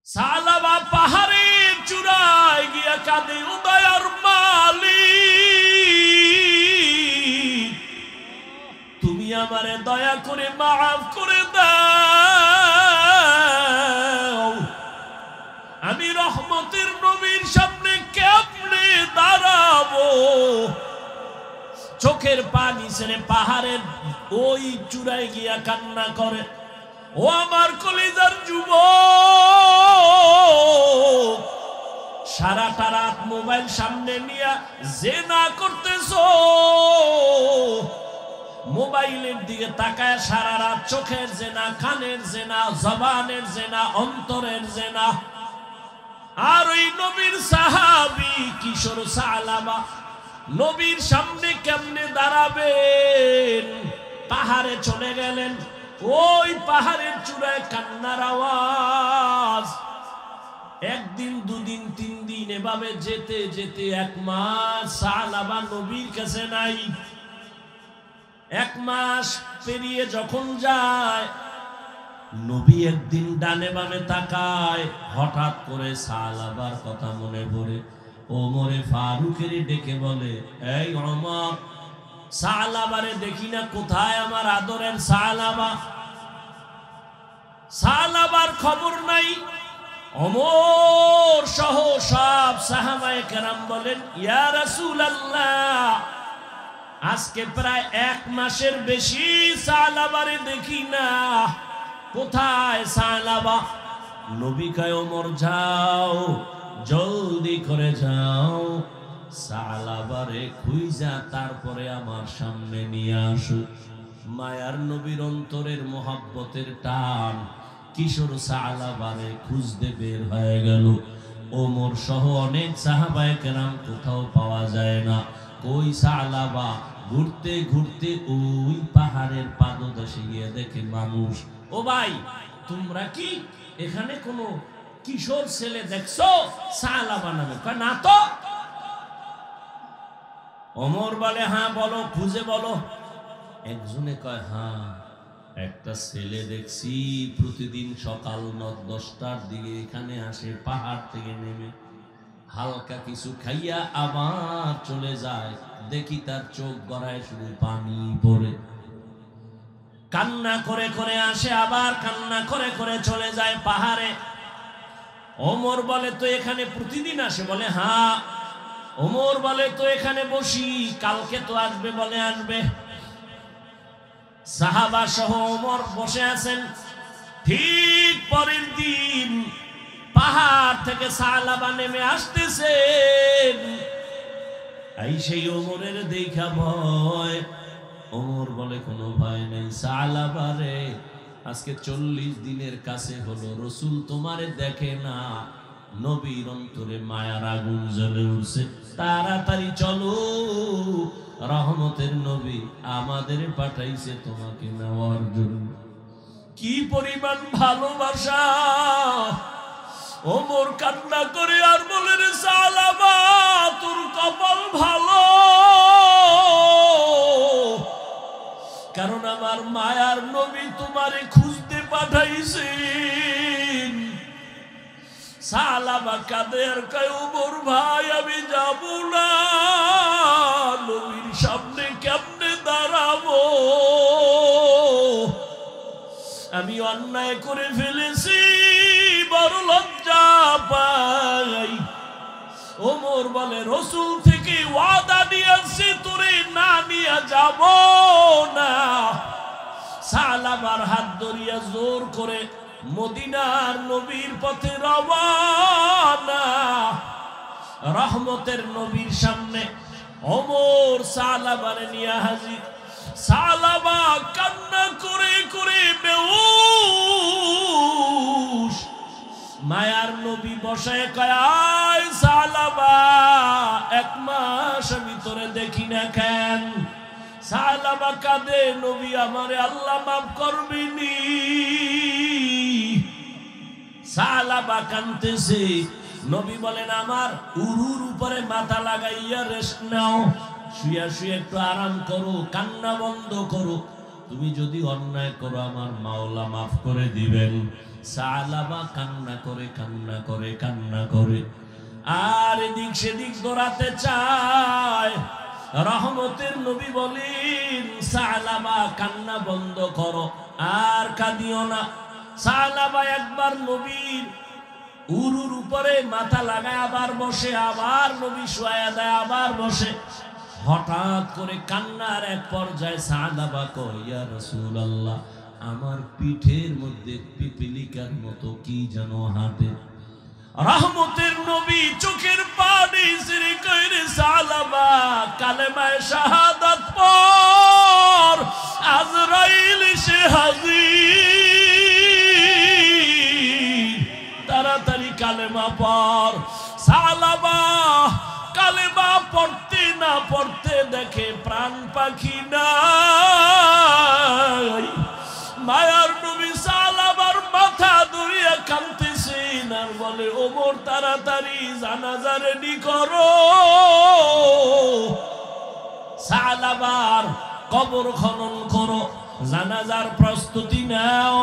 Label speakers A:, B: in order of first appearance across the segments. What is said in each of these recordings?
A: সালাবা পাহাড়ের চূড়ায় গিয়া কাঁদে, ও দয়ার মালিক, তুমি আমারে দয়া করে মাফ করে দাও। আমি রহমতের নবীর সামনে কেমনে দাঁড়াবো? চোখের পানি ছেড়ে পাহাড়ের ওই চূড়ায় গিয়া কান্না করে। ও আমার কলিজার যুবক, সারাটা রাত মোবাইল সামনে নিয়ে জেনা করতেছো, মোবাইলের দিকে তাকায় সারা রাত চোখের জেনা, কানের জেনা, জবানের জেনা, অন্তরের জেনা। আর ওই নবীর সাহাবী কিশোর সালাবা নবীর সামনে কেমনে দাঁড়াবেন? পাহাড়ে চলে গেলেন, ওই পাহাড়ের চূড়ায় কান্নার আওয়াজ। একদিন, দুদিন, 3 দিন এভাবে যেতে যেতে 1 মাস সালাবা নবীর কাছে নাই। 1 মাস পেরিয়ে যখন যায়, নবী একদিন ডানে বামে তাকায়, হঠাৎ করে সালাবার কথা মনে পড়ে। ওমরে ফারুকের ডেকে বলে, এই ওমর, সালাবারে দেখি না, কোথায় আমার আদরের সালাবা? সালাবার খবর নাই। ওমর সহ সব সাহাবায়ে কেরাম বলেন, ইয়া রাসূলুল্লাহ, আজকে প্রায় 1 মাসের বেশি সালাবারে দেখি না, কোথায় সালাবা? নবী কয়, ওমর যাও, জলদি করে যাও, সালাবারে খুঁজা তারপরে আমার সামনে নিয়ে আসো। মায়ার নবীর অন্তরের মোহাব্বতের টান কিশোর সালাবারে খুঁজতে বের হয়ে গেল। ওমর সহ অনেক সাহাবায়ে কেরাম, কোথাও পাওয়া যায় না। কই সালাবা? ঘুরতে ঘুরতে ওই পাহাড়ের পাদদেশে গিয়ে দেখে মানুষ। ও ভাই, তোমরা কি এখানে কোনো কিশোর ছেলে দেখছো সালাবা নামে? কয়, না তো। ওমর বলে, হ্যাঁ বলো, খুঁজে বলো। একজনে কয়, হ্যাঁ, একটা ছেলে দেখছি, প্রতিদিন সকাল 9-10টার দিকে এখানে আসে, পাহাড় থেকে নেমে হালকা কিছু খাইয়া আবার চলে যায়। দেখি তার চোখ গড়ায় শুধু পানি পড়ে। কান্না করে করে আসে, আবার কান্না করে করে চলে যায় পাহাড়ে। ওমর বলে, তো এখানে প্রতিদিন আসে? বলে, হ্যাঁ। ওমর বলে, তো এখানে বসি, কালকে তো আসবে? বলে, আসবে। সাহাবা সহ ওমর বসে আছেন। ঠিক পরের দিন পাহাড় থেকে সালাবা নেমে আসতেছেন। এই সেই ওমরের দেখা ভয়। ওমর বলে, কোনো ভয় নেই সালাবা রে, আজকে 40 দিনের কাছে হলো রসুল তোমারে দেখে না। নবীর অন্তরে মায়ার আগুন জ্বলে উঠছে। তাড়াতাড়ি চলো, রহমতের নবী আমাদের পাঠাইছে তোমাকে নেওয়ার জন্য। কি পরিমাণ ভালোবাসা! ওমর কান্না করে আর বলে, রে সালাবা, তোর কপাল ভালো, কারণ আমার মায়ার নবী তোমারে খুঁজতে পাঠাইছেন। সালাবা কাঁদে আর কয়, ওমর ভাই, আমি যাব না, নবীর সামনে কেমনে দাঁড়াবো? আমি অন্যায় করে ফেলেছি, বড় লজ্জা পাই। ওমর বলে, রসুল থেকে ওয়াদা নিয়েছে, তোরে না নিয়ে যাব না। সালাবার হাত ধরিয়া জোর করে মদিনার নবীর পথে রওয়ানা। রহমতের নবীর সামনে ওমর সালাবারে নিয়ে হাজির। সালাবা কান্না করে করে বেহুশ। মায়ার নবী বসায় কয়, আয় সালাবা, 1 মাস আমি তোরে দেখি না কেন? সালাবা কাঁদে, নবী আমারে আল্লাহ মাফ করবেনি। সালাবা কাঁদতেছে। নবী বলেন, আমার উরুর উপরে মাথা লাগাইয়া রেস্ট নাও, শুয়া শুয়ে একটু আরাম করো, কান্না বন্ধ করো। তুমি যদি অন্যায় করো আমার মাওলা মাফ করে দিবেন। সালাবা কান্না করে আর এদিক সেদিক দৌড়াতে চায়। রহমতের নবী বলেন, সালাবা কান্না বন্ধ করো, আর কাঁদিও না। সালাবা একবার নবীর উরুর উপরে মাথা লাগায় আবার বসে, আবার নবী শুয়ায়া দেয়, আবার বসে। হঠাৎ করে কান্নার এক পর্যায়ে সালাবা কয়, ইয়া রাসূলুল্লাহ, আমার পিঠের মধ্যে পিপিলিকার মতো কি যেন হাঁটে। রহমতের নবী চোখের পানি ছেড়ে কইরে, সালাবা কালেমায়ে শাহাদাত পড়, আজরাইল সে হাজির, তাড়াতাড়ি কালেমা পড়। সালাবা কালেমা পড়তে না পড়তে দেখে প্রাণ পাখি নাই। মায়ার নবী সালাবার মাথা ধরিয়া কাঁদতেছেন আর বলে, ওমর তাড়াতাড়ি জানাজা রেডি করো, সালাবার কবর খনন করো, জানাজার প্রস্তুতি নাও।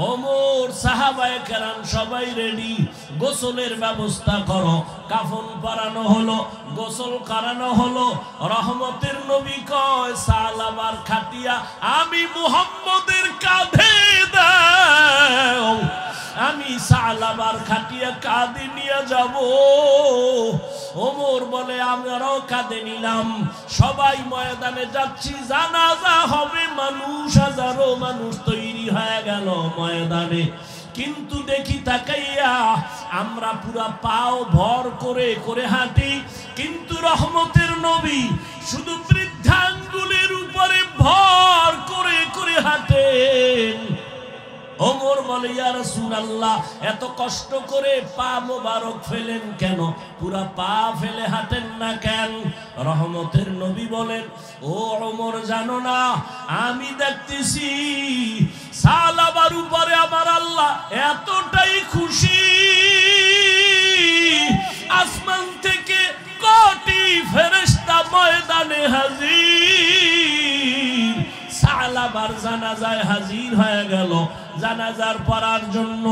A: ওমর সাহাবায়ে কেরাম সবাই রেডি, গোসলের ব্যবস্থা করো। কাফন পরানো হলো, গোসল করানো হলো। রহমতের নবী কয়, সালাবার খাটিয়া আমি মুহাম্মদের কাঁধে দাও, আমি সালাবার খাটিয়া কাঁধে নিয়ে যাব। ওমর বলে, আমরাও কাঁধে নিলাম, সবাই ময়দানে যাচ্ছি, জানাজা হবে। মানুষ, হাজারো মানুষ তৈরি হয়ে গেল ময়দানে। কিন্তু দেখি তাকাইয়া আমরা পুরা পাও ভর করে করে হাঁটি, কিন্তু রহমতের নবী শুধু বৃদ্ধাঙ্গুলের উপরে ভর করে করে হাঁটেন। ওমর বলে, ইয়া রাসূলুল্লাহ, এত কষ্ট করে পা মোবারক ফেলেন কেন? পুরা পা ফেলে হাঁটেন না কেন? রহমতের নবী বলেন, ও ওমর, জানো না আমি দেখতেছি সালাবার উপরে আমার আল্লাহ এতটাই খুশি, আসমান থেকে কোটি ফেরেশতা ময়দানে হাজির। সালাবার জানাজায় হাজির হয়ে গেল। জানাজার পড়ার জন্য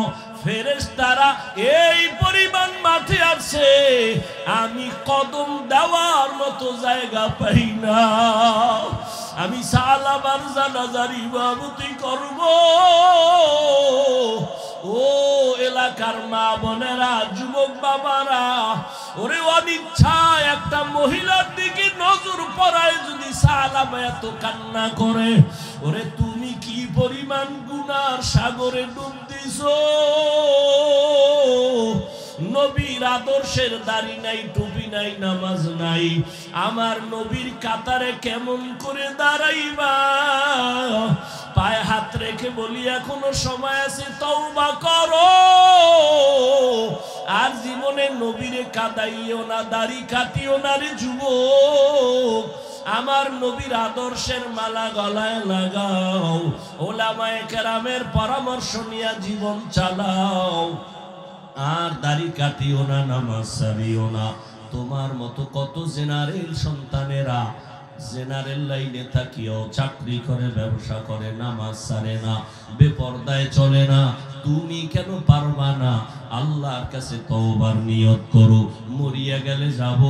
A: ফেরেশতারা এই পরিমাণ মাঠে আসছে, আমি কদম দেওয়ার মতো জায়গা পাই না। আমি সালাবার জানাজার ইমামতি করব। ও এলাকার মা বোনেরা, যুবক বাবারা, ওরে অনিচ্ছায় একটা মহিলার দিকে নজর পড়ায় যদি সালাবা এত কান্না করে, ওরে তুমি কি পরিমাণ গুনার সাগরে ডুব দিছো। নবীর আদর্শের দাড়ি নাই, টুপি নাই, নামাজ নাই, আমার নবীর কাতারে কেমন করে দাঁড়াইবা? পায়ে হাত রেখে বলি, এখনো সময় আছে, তওবা করো। আর জীবনে নবীরে কাদাইও না, দাড়ি কাটিও না রে যুবক। আমার নবীর আদর্শের মালা গলায় লাগাও, ওলামায়ে কেরামের পরামর্শ নিয়ে জীবন চালাও। আর দাড়ি কাটিও না, নামাজ ছাড়িও না। তোমার মতো কত জেনারেল সন্তানেরা জেনারেল লাইনে থাকিও চাকরি করে, ব্যবসা করে, নামাজ ছাড়ে না, বেপরদায় চলে না। তুমি কেন পারবা না? আল্লাহর কাছে তওবার নিয়ত করো, মরিয়া গেলে যাব,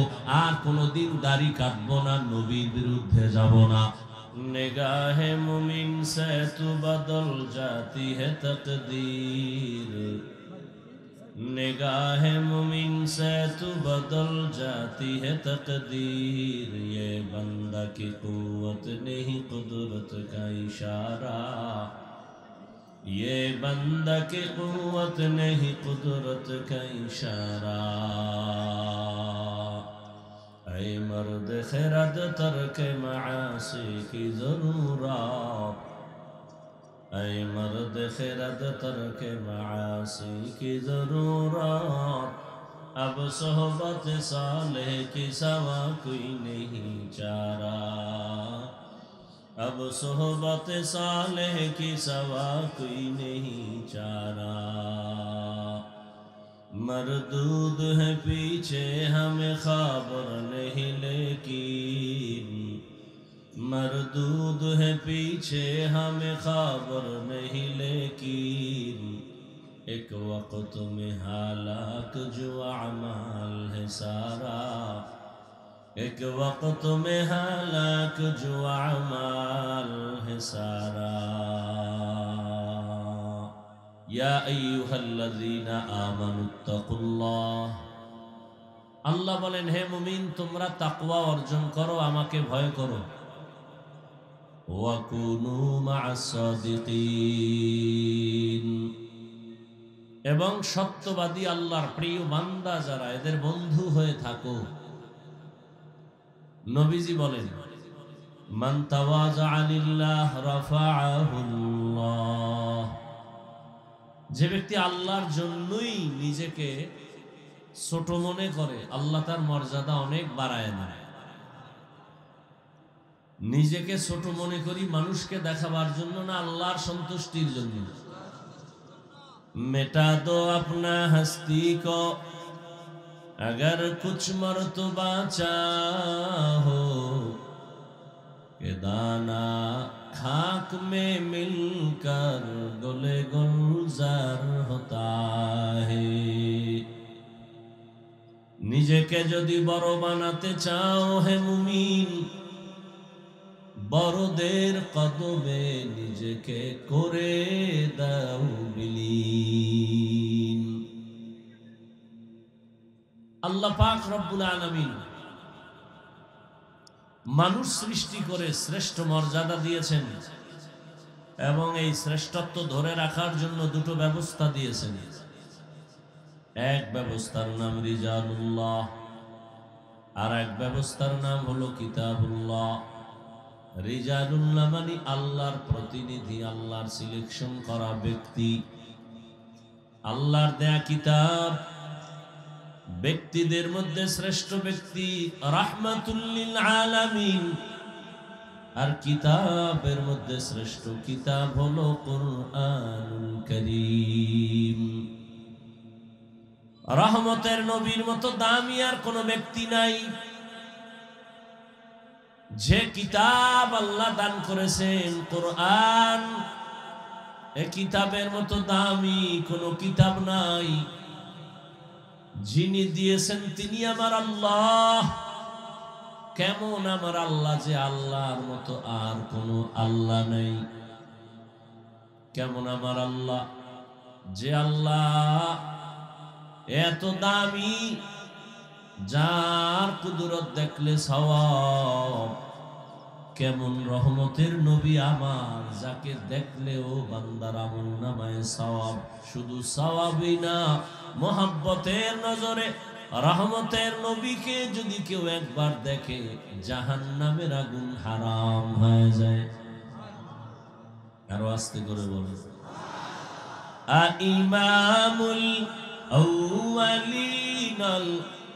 A: আর কোনোদিন দাড়ি কাটবো না, নবীর বিরুদ্ধে যাব না। নিগাহে মুমিন সে তু বদল জাতি হে তকদীর, निगाह मुमिन से तू बदल जाती है तकदीर। ये बंदा की कुव्वत नहीं कुदरत का इशारा, ये बंदा की कुव्वत नहीं कुदरत का इशारा। ऐ मर्द खिरद तर्क मासी की जरूरत, ऐ मर्द खिरद तर्क मासी की जरूरत। अब सोहबत सालेह की सवा कोई नहीं चारा, अब सोहबत सालेह की सवा कोई नहीं चारा। मरदूद है पीछे हमें खबर नहीं, लेकिन मरदूद है पीछे हमें खबर नहीं लेकिन एक वक्त में हालाक जो अमाल है सारा एक वक्त में हालाक जो अमाल है सारा या अय्युहल्लज़ीना आमानुत्तकुल्लाह আল্লাহ বলেন হে মুমিন তোমরা তাকওয়া অর্জন করো আমাকে ভয় করো ওয়া কুনু মা'আস সাদিকিন এবং সত্যবাদী আল্লাহর প্রিয় বান্দা যারা এদের বন্ধু হয়ে থাকো নবীজি বলেন মান তাওয়াযা লিল্লাহ রাফা'াহুল্লাহ যে ব্যক্তি আল্লাহর জন্যই নিজেকে ছোট মনে করে আল্লাহ তার মর্যাদা অনেক বাড়ায় দেয় নিজেকে ছোট মনে করি মানুষকে দেখাবার জন্য না আল্লাহর সন্তুষ্টির জন্য मिटा दो अपना हस्ती को अगर कुछ मर्तबा चाहो कि दाना खाक में मिलकर गुले गुलजार होता है নিজেকে যদি বড় বানাতে চাও হে মুমিন বড়দের কদমে নিজেকে করে দাও বিলীন আল্লাহ পাক রব্বুল আলামিন মানুষ সৃষ্টি করে শ্রেষ্ঠ মর্যাদা দিয়েছেন এবং এই শ্রেষ্ঠত্ব ধরে রাখার জন্য দুটো ব্যবস্থা দিয়েছেন এক ব্যবস্থার নাম রিজালুল্লাহ আর এক ব্যবস্থার নাম হলো কিতাবুল্লাহ রিজালুল্লাহ মানে আল্লাহর প্রতিনিধি আল্লাহর সিলেকশন করা ব্যক্তি আল্লাহর দেয়া কিতাব ব্যক্তিদের মধ্যে শ্রেষ্ঠ ব্যক্তি রাহমাতুল লিল আলামিন আর কিতাবের মধ্যে শ্রেষ্ঠ কিতাব হলো কুরআনুল কারীম রহমতের নবীর মতো দামি আর কোন ব্যক্তি নাই যে কিতাব আল্লাহ দান করেছেন কুরআন এই কিতাবের মতো দামি কোন কিতাব নাই যিনি দিয়েছেন তিনি আমার আল্লাহ কেমন আমার আল্লাহ যে আল্লাহর মতো আর কোন আল্লাহ নেই কেমন আমার আল্লাহ যে আল্লাহ এত দামি যার কুদরত দেখলে সওয়াব কেমন রহমতের নবী আমার যাকে দেখলেও বান্দার আমলনামায় সওয়াব শুধু সওয়াবই না মোহাব্বতের নজরে রহমতের নবীকে যদি কেউ একবার দেখে জাহান্নামের আগুন হারাম হয়ে যায় আরো আস্তে করে বলুন ইমামুল أولين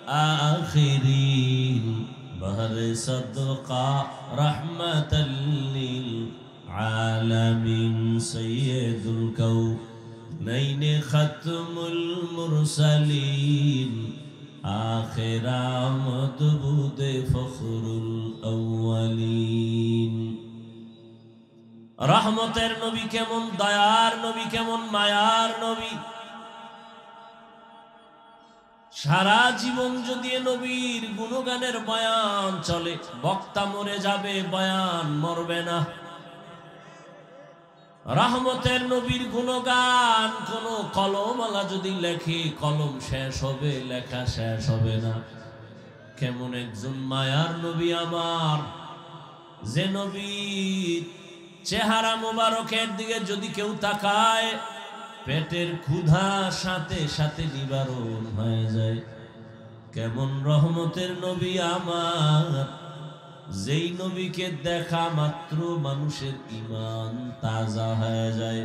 A: الآخرين بهر صدقة رحمة للعالمين سيد الكونين ختم المرسلين آخر مدبود فخر الأولين রহমতের নবী কেমন দয়ার নবী কেমন মায়ার নবী সারা জীবন যদি নবীর গুণগানের বয়ান চলে বক্তা মরে যাবে বয়ান মরবে না রহমতের নবীর গুণগান কোন কলমওয়ালা যদি লেখে কলম শেষ হবে লেখা শেষ হবে না কেমন একজন মায়ার নবী আমার যে নবীর চেহারা মোবারকের দিকে যদি কেউ তাকায় পেটের ক্ষুধা সাথে সাথে নিবারণ হয়ে যায় কেমন রহমতের নবী আমার যেই নবীকে দেখা মাত্র মানুষের ঈমান তাজা হয়ে যায়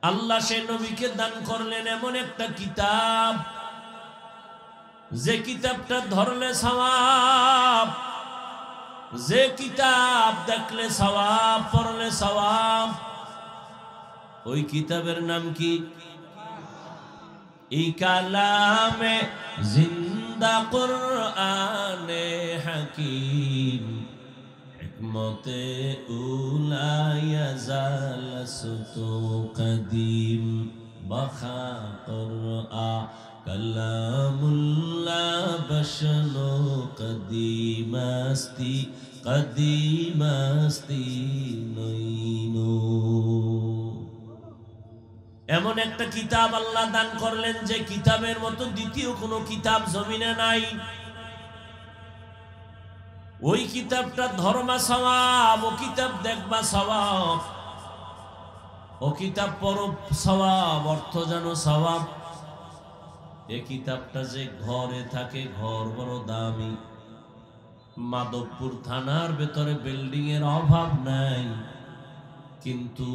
A: আল্লাহ সেই নবীকে দান করলেন এমন একটা কিতাব যে কিতাবটা ধরলে সওয়াব যে কিতাব দেখলে সওয়াব পড়লে সওয়াব ওই কিতাবের নাম কি ই কালামে জিন্দা কুরআনে হাকিম উম্মতে উলায়া জালাসতু কদিম বখা করআ কালামুল্লাহ বশনো কদিমাস্তি কদিমাস্তি নইনো। এমন একটা কিতাব আল্লাহ দান করলেন যে কিতাবের মতো দ্বিতীয় কোনো কিতাব জমিনে নাই। ওই কিতাবটা ধর্মা সওয়াব, ও কিতাব দেখবা সওয়াব, ও কিতাব পড়ো সওয়াব, অর্থ জানো সওয়াব। এই কিতাবটা যে ঘরে থাকে, ঘর বড় দামি। মাধবপুর থানার ভেতরে বিল্ডিং এর অভাব নাই, কিন্তু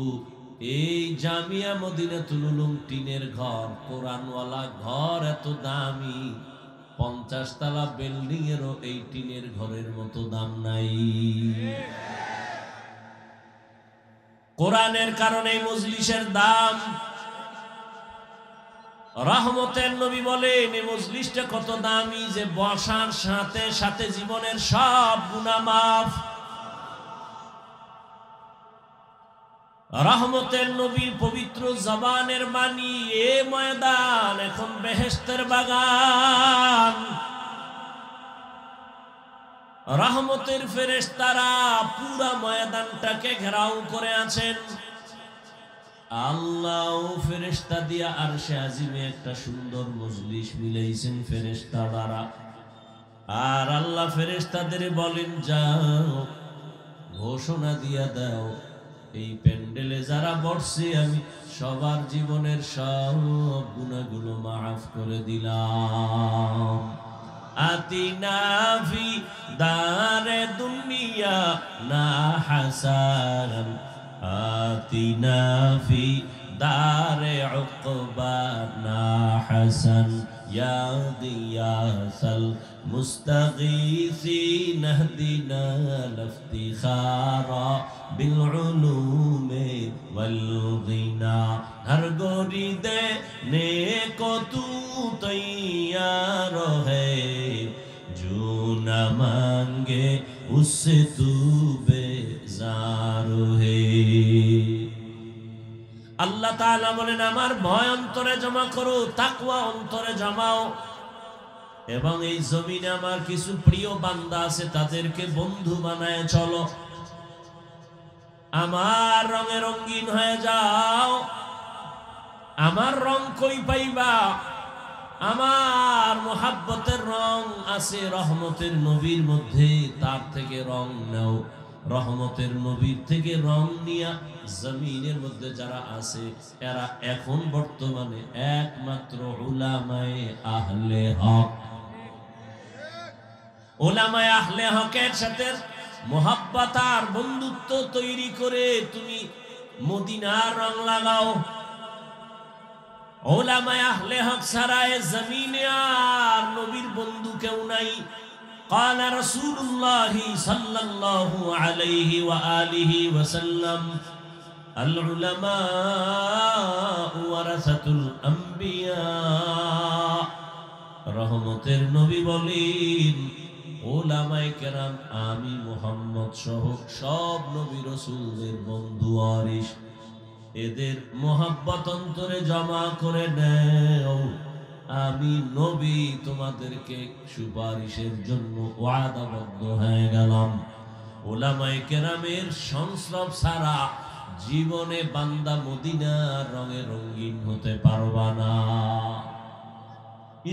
A: এই জামিয়া মদিনাতুল উলুম টিনের ঘর, কোরআনওয়ালা ঘর এত দামি, 50 তলা বিল্ডিং এরও এই টিনের ঘরের মতো দাম নাই। কোরআনের কারণে মজলিসের দাম। রহমতের নবী বলেন এই মজলিসটা কত দামি যে বসার সাথে সাথে জীবনের সব গুনাহ মাফ। রহমতের নবীর পবিত্র জবানের বাণী, এ ময়দান এখন বেহেশতের বাগান। রহমতের ফেরেশতারা পুরা ময়দানটাকে ঘেরাও করে আছেন। আল্লাহ ফেরেশতা দিয়া আরশে আজিমে একটা সুন্দর মজলিস মিলাইছেন ফেরেশতা দ্বারা। আর আল্লাহ ফেরেশতাদের বলেন, যাও ঘোষণা দিয়া দাও, এই প্যান্ডেলে যারা বসছে আমি সবার জীবনের সব গুনাহগুলো মাফ করে দিলাম। আতিনা ফি দারে দুনিয়া না হাসান, আতিনা ফি দারে উকবা না হাসান, ইয়া গিয়াসাল মুস্তাগীসিন ইহদিনা লিফতিখারা বিল উলুমি ওয়াল গিনা। हर गोरी दे नेको तू तैयार है, जो न मांगे उससे तू बेजार है। আল্লাহ তাআলা বলেন, আমার ভয় অন্তরে জমা করো, তাকওয়া অন্তরে জমাও, এবং এই জমিনে আমার কিছু প্রিয় বান্দা আছে তাদেরকে বন্ধু বানায় চলো। আমার রঙে রঙিন হয়ে যাও। আমার রং কই পাইবা? আমার মোহাব্বতের রং আছে রহমতের নবীর মধ্যে, তার থেকে রং নাও। রহমতের নবীর থেকে রং নিয়া জমিনের মধ্যে যারা আছে এরা এখন বর্তমানে একমাত্র উলামায়ে আহলে হক। উলামায়ে আহলে হকের সাথে মোহাব্বত আর বন্ধুত্ব তৈরি করে তুমি মদিনার রং লাগাও। উলামায়ে আহলে হক ছাড়া এ জমিনে আর নবীর বন্ধু কেউ নাই। قال رسول الله صلى الله عليه وآله وسلم العلماء ورثة الأنبياء। রহমতের নবী বলেন, উলামায়ে কেরাম আমি মুহাম্মদ সহ সব নবী রাসূলদের বন্ধু ওয়ারিস। এদের মোহাব্বত অন্তরে জমা করে নেও, আমি নবী তোমাদেরকে সুপারিশের জন্য ওয়াদাবদ্ধ হয়ে গেলাম। উলামায়ে কেরামের সংস্রব ছাড়া জীবনে বান্দা মদিনার রঙে রঙিন হতে পারবা না।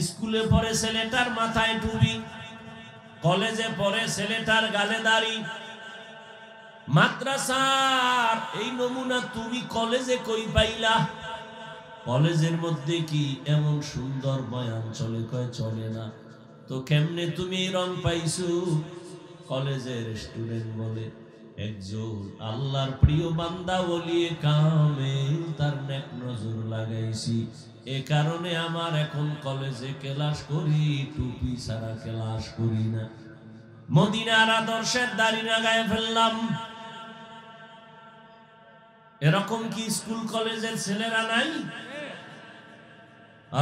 A: স্কুলে পড়ে ছেলেটার মাথায় টুপি, কলেজে পড়ে ছেলেটার গালে দাড়ি। মাদ্রাসার এই নমুনা তুমি কলেজে কই পাইলা? কলেজের মধ্যে কি এমন সুন্দর বয়ান চলে? কয় চলে না। তো কেমনে তুমি এই রং পাইছো? কলেজের স্টুডেন্ট বলে, একজন আল্লাহর প্রিয় বান্দা ওলিয়ে কামেল, তার নেক নজর লাগাইছি, এ কারণে আমার এখন কলেজে ক্লাস করি, টুপি ছাড়া ক্লাস করি না। মদিনার আদর্শের দাড়ি লাগায় ফেললাম। এরকম কি স্কুল কলেজের ছেলেরা নাই?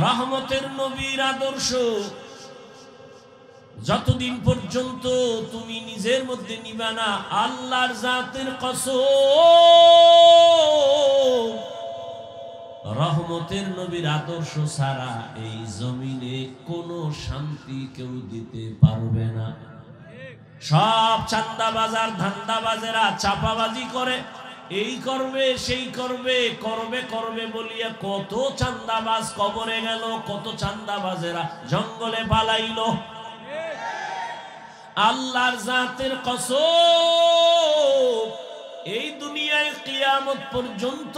A: রহমতের নবীর আদর্শ যতদিন পর্যন্ত তুমি নিজের মধ্যে নিবা না আল্লাহর জাতের কসম, রহমতের নবীর আদর্শ ছাড়া এই জমিনে কোনো শান্তি কেউ দিতে পারবে না। সব চাঁদাবাজার ধান্দাবাজেরা চাপাবাজি করে, এই করবে সেই করবে, করবে করবে বলিয়া কত চাঁদাবাজ কবরে গেল, কত চাঁদাবাজেরা জঙ্গলে পালাইল। আল্লাহর জাতের কসম, এই দুনিয়ায় কিয়ামত পর্যন্ত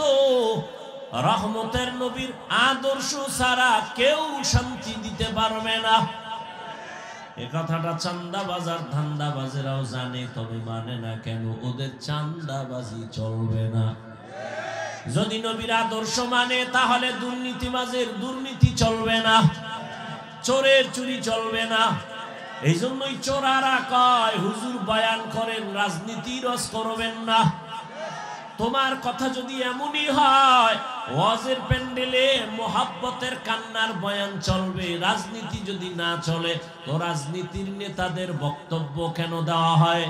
A: রহমতের নবীর আদর্শ ছাড়া কেউ শান্তি দিতে পারবে না। এ কথাটা চাঁদাবাজার ধান্দাবাজেরাও জানে, তবে মানে না কেন? ওদের চাঁদাবাজি চলবে না। যদি নবীর আদর্শ মানে তাহলে দুর্নীতিবাজের দুর্নীতি চলবে না, চোরের চুরি চলবে না। এই জন্যই চোরারা কয় হুজুর বয়ান করেন, রাজনীতি রস করবেন না। তোমার কথা যদি এমনই হয় ওয়াজের প্যান্ডেলে মোহাব্বতের কান্নার বয়ান চলবে, রাজনীতি যদি না চলে তো রাজনীতির নেতাদের বক্তব্য কেন দেওয়া হয়?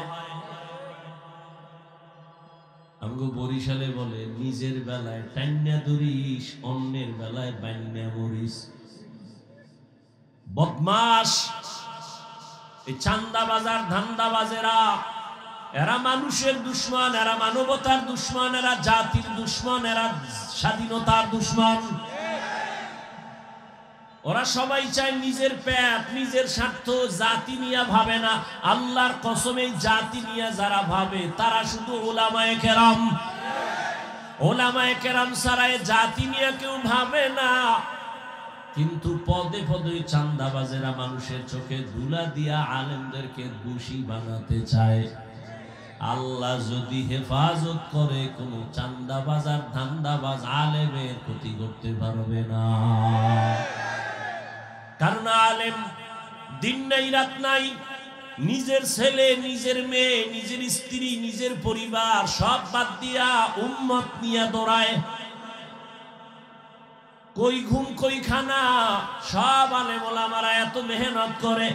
A: আমগো বরিশালে বলে নিজের বেলায় টান্না ধরিস, অন্যের বেলায় বান্না মরিস। বদমাস এই চাঁদাবাজার ধান্দাবাজেরা, এরা মানুষের দুশ্মন, এরা মানবতার দুশ্মন, এরা জাতির দুশ্মন, এরা স্বাধীনতার দুশ্মন। ওরা সবাই চায় নিজের পেট, নিজের স্বার্থ, জাতি নিয়ে ভাবে না। আল্লাহর কসমে জাতি নিয়ে যারা ভাবে তারা শুধু ওলামায়ে কেরাম। ওলামায়ে কেরাম ছাড়া জাতি নিয়ে কেউ ভাবে না। কিন্তু পদে পদে চাঁদাবাজেরা মানুষের চোখে ধুলা দিয়া আলেমদেরকে দোষী বানাতে চায়। আল্লাহ যদি হেফাজত করে, কোন চাঁদাবাজার ধান্দাবাজ আলেমের ক্ষতি করতে পারবে না। কারণ আলেম দিন নাই রাত নাই নিজের ছেলে, নিজের মেয়ে, নিজের স্ত্রী, নিজের পরিবার সব বাদ দিয়া উম্মত নিয়ে দৌড়ায়। কই ঘুম কই খানা, সব আলেম ওলামারা এত মেহনত করে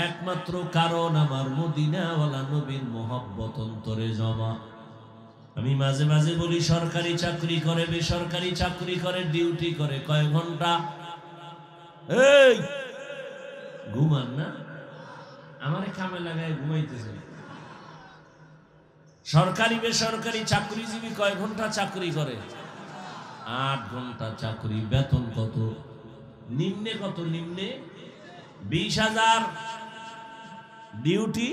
A: একমাত্র কারণ আমার মদিনাওয়ালা নবীর মোহব্বত অন্তরে জমা। আমি মাঝে মাঝে বলি সরকারি চাকরি করে, বেসরকারি চাকরি করে, ডিউটি করে কয় ঘন্টা? এই ঘুমান না, আমারে কামে লাগায় ঘুমাইতেছে। সরকারি বেসরকারি চাকরিজীবী কয় ঘন্টা চাকরি করে? 8 ঘন্টা চাকরি। বেতন কত? নিম্নে কত? নিম্নে 20,000। ডিউটি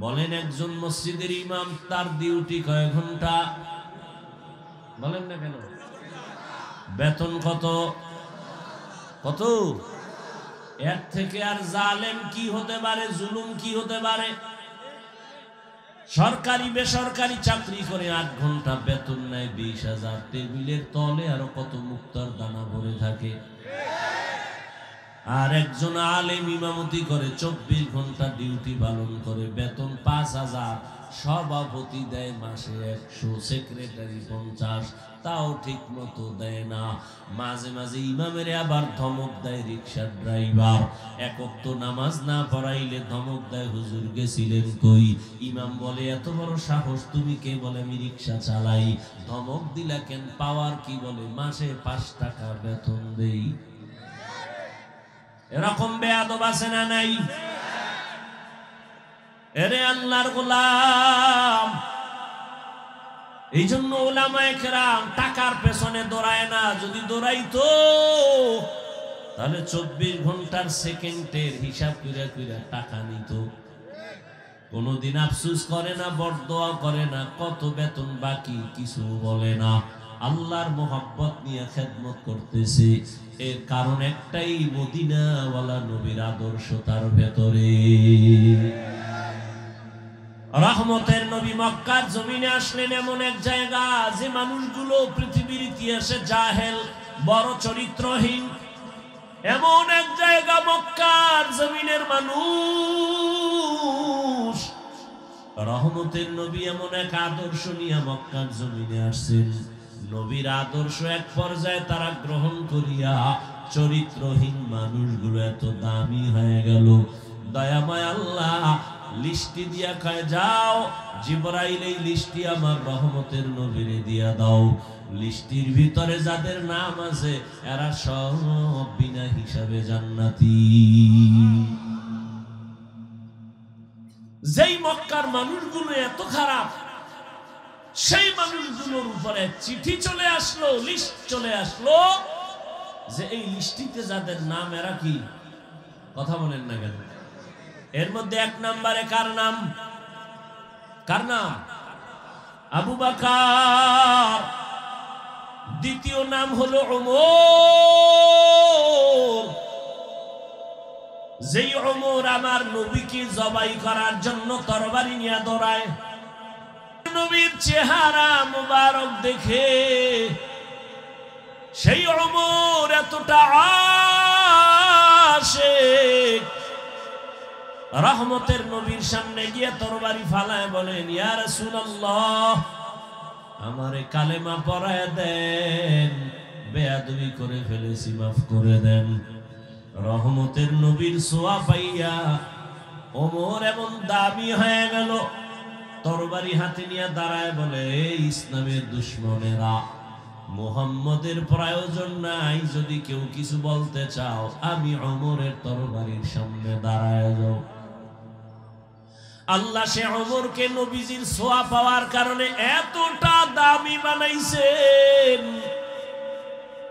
A: বলেন একজন মসজিদের ইমাম, তার ডিউটি কয় ঘন্টা? বলেন না কেন? বেতন কত? কত? এর থেকে আর জালেম কি হতে পারে, জুলুম কি হতে পারে? সরকারি বেসরকারি চাকরি করে 8 ঘন্টা, বেতন নেয় 20,000। টেবিলের তলে আরো কত মুক্তার দানা ভরে থাকে। আর একজন আলেম ইমামতি করে 24 ঘন্টা ডিউটি পালন করে, বেতন 5,000। সভাপতি দেয় মাসে 100, সেক্রেটারি 50, তাও ঠিক মতো দেয় না। মাঝে মাঝে ইমামের আবার ধমক দেয় রিক্সার ড্রাইভার। একক তো নামাজ না পড়াইলে ধমক দেয়, হুজুর গেছিলেন কই? ইমাম বলে এত বড় সাহস তুমি কে? বলে আমি রিক্সা চালাই। ধমক দিলা কেন? পাওয়ার কি? বলে মাসে 5 টাকা বেতন দেই। এরকম বেয়াদব আছে না নাই? এরে আল্লাহর গোলাম, এই জন্য ওলামায়ে কেরাম টাকার পেছনে দৌড়ায় না। যদি দৌড়াইতো তাহলে 24 ঘন্টার সেকেন্ডের হিসাব কইরা কইরা টাকা নিত। কোনদিন আফসোস করে না, বরদোয়া করে না, কত বেতন বাকি কিছু বলে না। আল্লাহর মোহাব্বত নিয়ে খেদমত করতেছে। এর কারণ একটাই, মদিনাওয়ালা নবীর আদর্শ তার ভেতরে। রহমতের নবী মক্কার জমিনে আসলেন এমন এক জায়গা যে মানুষগুলো পৃথিবীর ইতিহাসে জাহেল, বড় চরিত্রহীন। এমন এক জায়গা মক্কার জমিনের মানুষ। রহমতের নবী এমন এক আদর্শ নিয়ে মক্কার জমিনে আসছেন নবীর আদর্শ এক পর্যায়ে তারা গ্রহণ করিয়া চরিত্রহীন মানুষগুলো এত দামি হয়ে গেল। দয়াময় আল্লাহ লিস্টি দিয়া কয়, যাও জিবরাইল এই লিস্টি আমার রহমতের নবীরে দিয়া দাও। লিস্টির ভিতরে যাদের নাম আছে এরা সব বিনা হিসাবে জান্নাতি। যেই মক্কার মানুষগুলো এত খারাপ, সেই মানুষগুলোর উপরে চিঠি চলে আসলো, লিস্ট চলে আসলো, যে এই লিস্টিতে যাদের নাম এরা কি, কথা বলেন না কেন? এর মধ্যে এক নম্বরে কার নাম? কার নাম? আবু বকর। দ্বিতীয় নাম হলো ওমর। যেই ওমর আমার নবীকে জবাই করার জন্য তরবারি নিয়ে দৌড়ায়, নবীর চেহারা মুবারক দেখে সেই ওমর এতটা আশিক, রহমতের নবীর সামনে গিয়ে তরবারি ফালায় বলেন, ইয়া রাসূলুল্লাহ আমারে কালেমা পড়ায় দেন, বেয়াদবি করে ফেলেছি, মাফ করে দেন। রহমতের নবীর ছোঁয়া পাইয়া ওমর এমন দামি হয়ে গেল, তরবারি হাতে নিয়ে দাঁড়ায় বলে, ইসলামের দুশমনেরা, মুহাম্মদের প্রয়োজন নাই, যদি কেউ কিছু বলতে চাও আমি ওমরের তরবারির সামনে দাঁড়ায় যাও। আল্লাহ সে ওমরকে নবীজির ছোঁয়া পাওয়ার কারণে এতটা দামি বানাইছেন,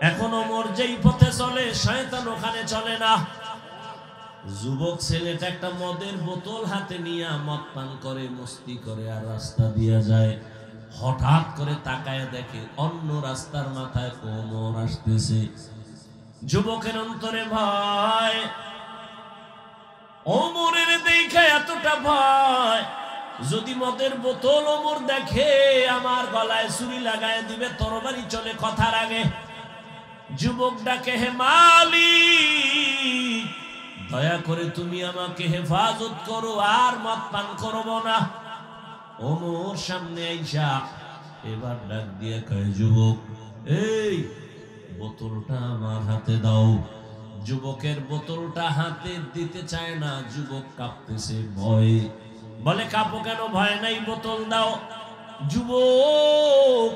A: এখন ওমর যেই পথে চলে শয়তান ওখানে চলে না। যুবক ছেলেটা একটা মদের বোতল হাতে নিয়ে মদ পান করে, মস্তি করে আর রাস্তা দিয়ে যায়, হঠাৎ করে তাকায় দেখে অন্য রাস্তার মাথায় ওমর আসতেছে। যুবকের অন্তরে ভয়, ওমরের দেখে এতটা ভয়, যদি মদের বোতল ওমর দেখে আমার গলায় ছুরি লাগায় দিবে, তরবারি চলে কথার আগে। যুবক ডাকে, হে মালিক দয়া করে তুমি আমাকে হেফাজত করো, আর মদ পান করব না। ওমর সামনে আইসা এবার ডাক দিয়ে কয়, যুবক এই বোতলটা আমার হাতে দাও। যুবকের বোতলটা হাতে দিতে চায় না, যুবক কাঁপতেছে ভয়, বলে কাঁপো কেন? ভয় নাই, বোতল দাও। যুবক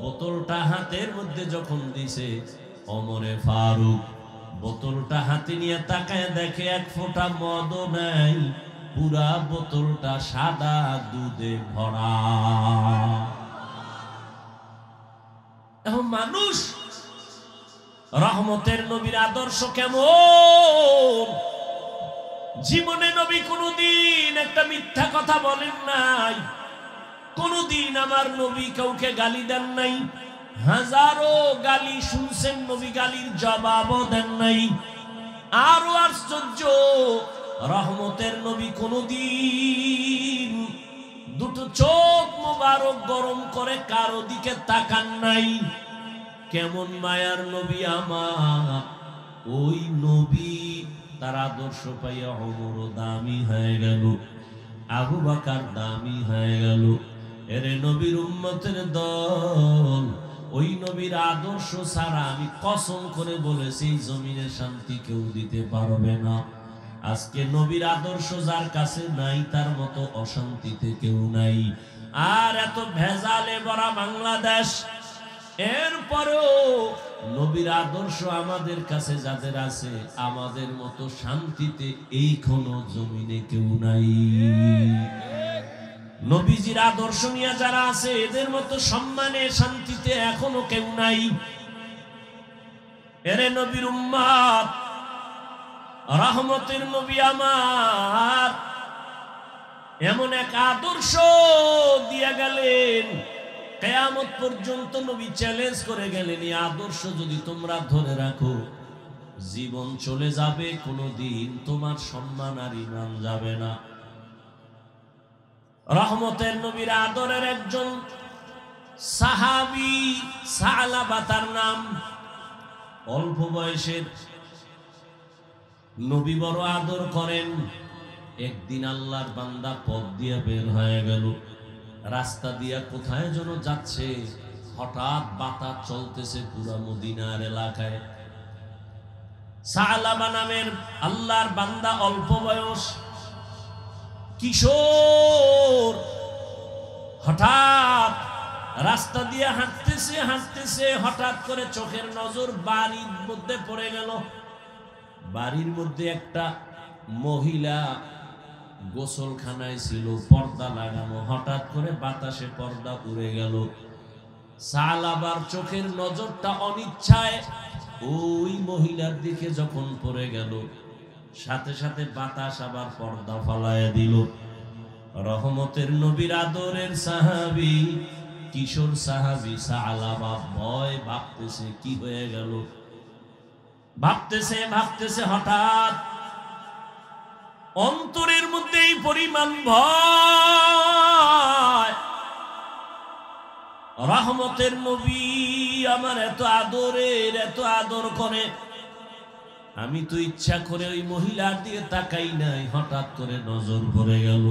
A: বোতলটা হাতের মধ্যে যখন দিছে, ওমরে ফারুক বোতলটা হাতে নিয়ে তাকায় দেখে এক ফোঁটা মদও নাই, পুরা বোতলটা সাদা দুধে ভরা। এখন মানুষ রহমতের নবীর আদর্শ কেমন? জীবনে নবী কোনদিন একটা মিথ্যা কথা বলেন নাই, কোনদিন আমার নবী কাউকে গালি দেন নাই, হাজারো গালি শুনছেন, নবী গালির জবাবও দেন নাই। আরো আশ্চর্য, রহমতের নবী কোনদিন দুটো চোখ মোবারক গরম করে কারো দিকে তাকান নাই। কেমন মায়ার নবী আমার! ওই নবী তার আদর্শ পাইয়া ওমর দামি হয়ে গেল, আবু বকর দামি হয়ে গেল। এরে নবীর উম্মতের দল, ওই নবীর আদর্শ ছাড়া আমি কসম করে বলেছি জমিনে শান্তি কেউ দিতে পারবে না। আজকে নবীর আদর্শ যার কাছে নাই তার মতো অশান্তিতে কেউ নাই। আর এত ভেজালে ভরা বাংলাদেশ, এরপরেও নবীর আদর্শ আমাদের কাছে যাদের আছে, আমাদের মতো শান্তিতে এই কোন জমিনে কেউ নাই। নবীজির আদর্শ নিয়ে যারা আছে এদের মতো সম্মানে শান্তিতে এখনো কেউ নাই। এরে নবীর উম্মত, রহমতের নবী আমার এমন এক আদর্শ দিয়ে গেলেন, কিয়ামত পর্যন্ত নবী চ্যালেঞ্জ করে গেলেন, এই আদর্শ যদি তোমরা ধরে রাখো জীবন চলে যাবে, কোনোদিন তোমার সম্মান আর ইমান যাবে না। রহমতের নবীর আদরের একজন সাহাবী সালাবা তার নাম, অল্প বয়সের, নবী বড় আদর করেন। একদিন আল্লাহর বান্দা পথ দিয়ে বের হয়ে গেল, রাস্তা দিয়া কোথায় যেন যাচ্ছে, হঠাৎ বাতাস চলতেছে পুরা মদিনার এলাকায়। সালাবা নামের আল্লাহর বান্দা, অল্প বয়স কিশোর, হঠাৎ রাস্তা দিয়ে হাঁটতেছে হাঁটতেছে, হঠাৎ করে চোখের নজর বাড়ির মধ্যে পড়ে গেল। বাড়ির মধ্যে একটা মহিলা গোসলখানায় ছিল, পর্দা লাগানো। হঠাৎ করে বাতাসে পর্দা উড়ে গেল। সালাবার চোখের নজরটা অনিচ্ছায় ওই মহিলার দিকে যখন পড়ে গেল, সাথে সাথে বাতাস আবার পর্দা ফালায় দিল। রহমতের নবীর আদরের সাহাবী, কিশোর সাহাবী সালাবা ভয়, ভাবতেছে কি হয়ে গেল, ভাবতেছে ভাবতেছে, হঠাৎ অন্তরের মধ্যে এই পরিমাণ ভয়। রহমতের নবী আমার এত আদরের, এত আদর করে, আমি তো ইচ্ছা করে ওই মহিলার দিকে তাকাই নাই, হঠাৎ করে নজর পড়ে গেল।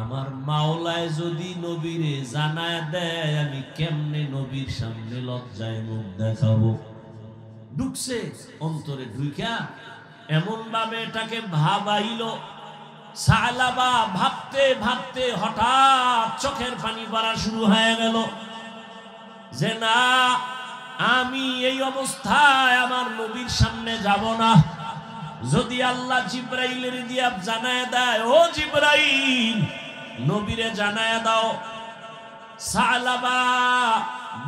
A: আমার মাওলায় যদি নবীরে জানায় দেয়, আমি কেমনে নবীর সামনে লজ্জায় মুখ দেখাবো। ঢুকছে অন্তরে, ঢুকা এমন ভাবে এটাকে ভাবাইল। সালাবা ভাবতে ভাবতে হঠাৎ চোখের পানি পড়া শুরু হয়ে গেল যে না, আমি এই অবস্থায় আমার নবীর সামনে যাব না। যদি আল্লাহ জিব্রাইলের দিয়া জানায় দেয়, ও জিব্রাইল নবীরে জানায় দাও। সালাবা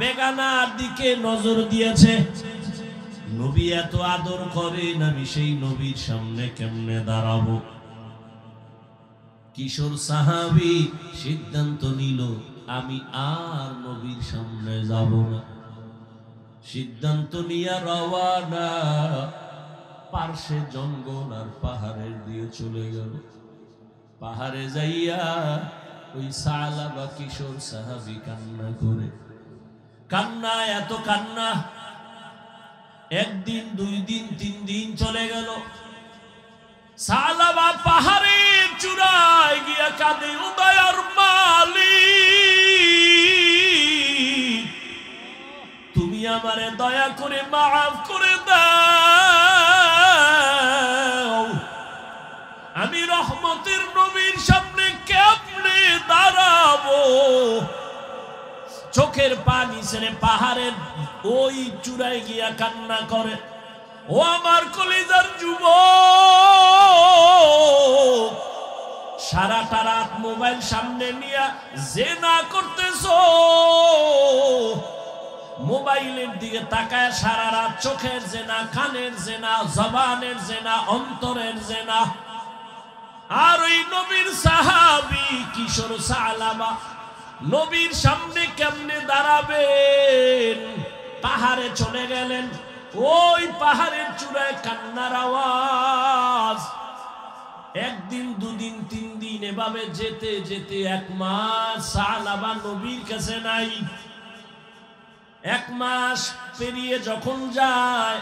A: বেগানার দিকে নজর দিয়েছে। নবী এত আদর করেন, আমি সেই নবীর সামনে কেমনে দাঁড়াবো। কিশোর সাহাবী সিদ্ধান্ত নিল, আমি আর নবীর সামনে যাব না। সিদ্ধান্ত নিয়ে রওয়ানা, পার্শ্বে জঙ্গল আর পাহাড়ের দিয়ে চলে গেল। পাহাড়ে যাইয়া ওই সালাবা কিশোর সাহাবী কান্না করে, কান্না এত কান্না, একদিন, 2 দিন, 3 দিন চলে গেল। সালাবা পাহাড়ের চূড়ায় গিয়া কাঁদে, ও দয়ার মালিক, তুমি আমারে দয়া করে মাফ করে দাও। আমি রহমতের নবীর সামনে কেমনে দাঁড়াবো। চোখের পানি ছেড়ে পাহাড়ের ওই চূড়ায় গিয়া কান্না করে। ও আমার কলিজার যুবক, সারাটা রাত মোবাইল সামনে নিয়ে জেনা করতেছো, মোবাইলের দিকে তাকায় সারা রাত চোখের জেনা, কানের জেনা, জবানের জেনা, অন্তরের জেনা। আর ওই নবীর সাহাবী কিশোর সালাবা নবীর সামনে কেমনে দাঁড়াবেন। পাহাড়ে চলে গেলেন, ওই পাহাড়ের চূড়ায় কান্নার আওয়াজ। 1 দিন, 2 দিন, 3 দিন, এভাবে যেতে যেতে 1 মাস সালাবা নবীর কাছে নাই। 1 মাস পেরিয়ে যখন যায়,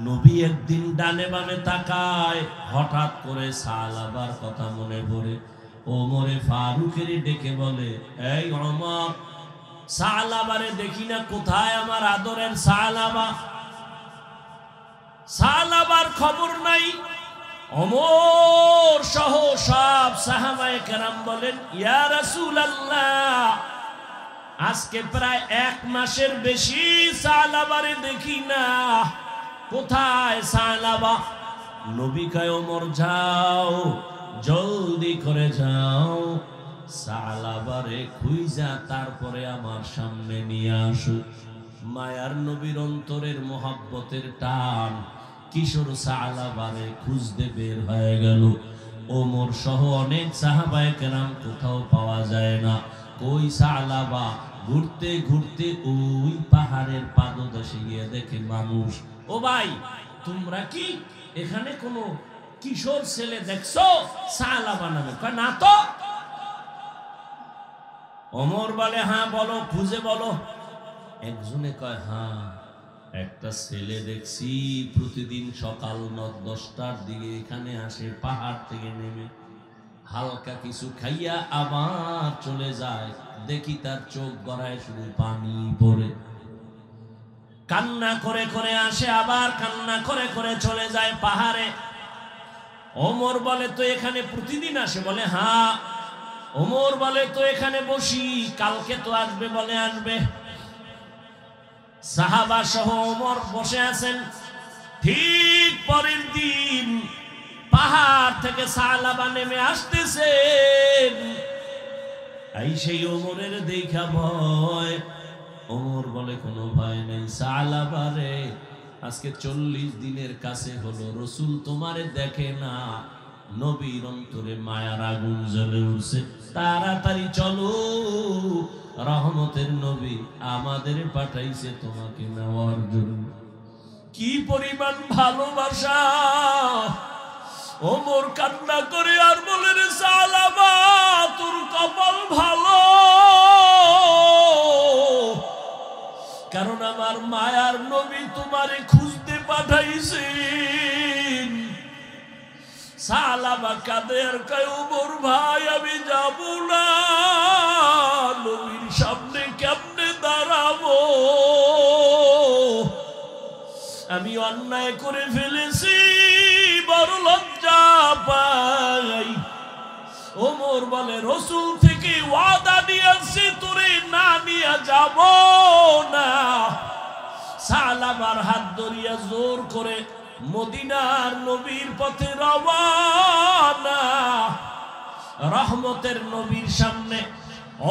A: নবী একদিন ডানে বামে তাকায়, হঠাৎ করে সালাবার কথা মনে পড়ে। ওমরে ফারুকের ডেকে বলে, এই ওমর, সালাবারে দেখি না, কোথায় আমার আদরের সালাবা? সালাবার খবর নাই। ওমর সহ সব সাহাবায়ে কেরাম বলেন, ইয়া রাসূলুল্লাহ, আজকে প্রায় 1 মাসের বেশি সালাবারে দেখি না, কোথায় সালাবা? নবী কয়, ওমর যাও, জলদি করে যাও, সালাবারে খুঁজা তারপরে আমার সামনে নিয়ে আসো। মায়ার নবীর অন্তরের মোহাব্বতের টান কিশোর সালাবারে খুঁজতে বের হয়ে গেল। ওমর সহ অনেক সাহাবায়ে কেরাম, কোথাও পাওয়া যায় না। কই সালাবা? ঘুরতে ঘুরতে ওই পাহাড়ের পাদদেশে গিয়ে দেখে মানুষ। ও ভাই, তোমরা কি এখানে কোনো কিশোর ছেলে দেখছো সালাবা নামে? কয় না তো। ওমর বলে, হ্যাঁ বলো, খুঁজে বলো। একজনে কয়, হ্যাঁ, একটা ছেলে দেখছি প্রতিদিন সকাল 9-10টার দিকে এখানে আসে পাহাড় থেকে নেমে। হালকা কিছু খাইয়া আবার চলে যায়, দেখি তার চোখ গড়ায় শুধু পানি পড়ে। কান্না করে করে আসে, আবার কান্না করে করে চলে যায় পাহাড়ে। ওমর বলে তো এখানে প্রতিদিন আসে? বলে হ্যাঁ। ওমর বলে তো এখানে বসি, কালকে তো আসবে? বলে আসবে। সাহাবা সহ ওমর বসে আছেন। ঠিক পরের দিন পাহাড় থেকে সালাবা নেমে আসতেছেন। এই সেই ওমরের দেখা ভয়। ওমর বলে কোনো ভয় নেই, সালাবা রে, আজকে 40 দিনের কাছে হলো রসুল তোমারে দেখে না, নবীর অন্তরে মায়ার আগুন জ্বলে উঠছে, তাড়াতাড়ি চলো, রহমতের নবী আমাদের পাঠাইছে তোমাকে নেওয়ার জন্য। কি পরিমাণ ভালোবাসা! ওমর কান্না করে আর বলে, রে সালাবা, তোর কপাল ভালো, কারণ আমার মায়ার নবী তোমারে খুঁজতে পাঠাইছেন। সালাবা কাঁদে আর কয়, ওমর ভাই আমি যাব না, নবীর সামনে কেমনে দাঁড়াবো, আমি অন্যায় করে ফেলেছি, বড় লজ্জা পাই। ওমর বলে, রসুল থেকে ওয়াদা নিয়েছে তোরে না নিয়ে যাব না। সালাবার হাত ধরিয়া জোর করে মদিনার নবীর পথে রওয়ানা। রহমতের নবীর সামনে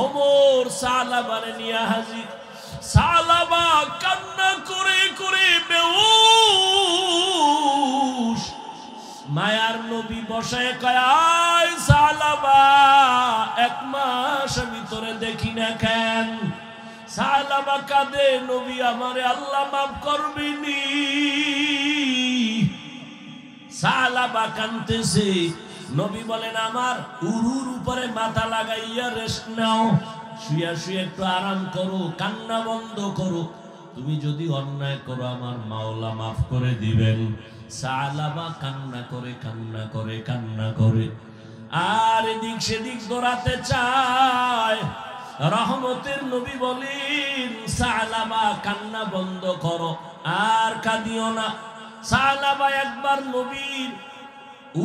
A: ওমর সালাবারে নিয়ে হাজির। সালাবা কান্না করে করে বেহুশ। মায়ার নবী বসায় কয়, আয় সালাবা, 1 মাস আমি তোরে দেখি না কেন? সালাবা কাঁদে, নবী আমারে আল্লাহ মাফ করবেনি। সালাবা কাঁদতেছে। নবী বলেন, আমার উরুর উপরে মাথা লাগাইয়া রেস্ট নাও, শুয়ে শুয়ে একটু আরাম করো, কান্না বন্ধ করো, তুমি যদি অন্যায় করো আমার মাওলা মাফ করে দিবেন। সালাবা কান্না করে কান্না করে কান্না করে আর এদিক সেদিক দৌড়াতে চায়। রহমতের নবী বলেন, সালাবা কান্না বন্ধ করো, আর কাঁদিও না। সালাবা একবার নবীর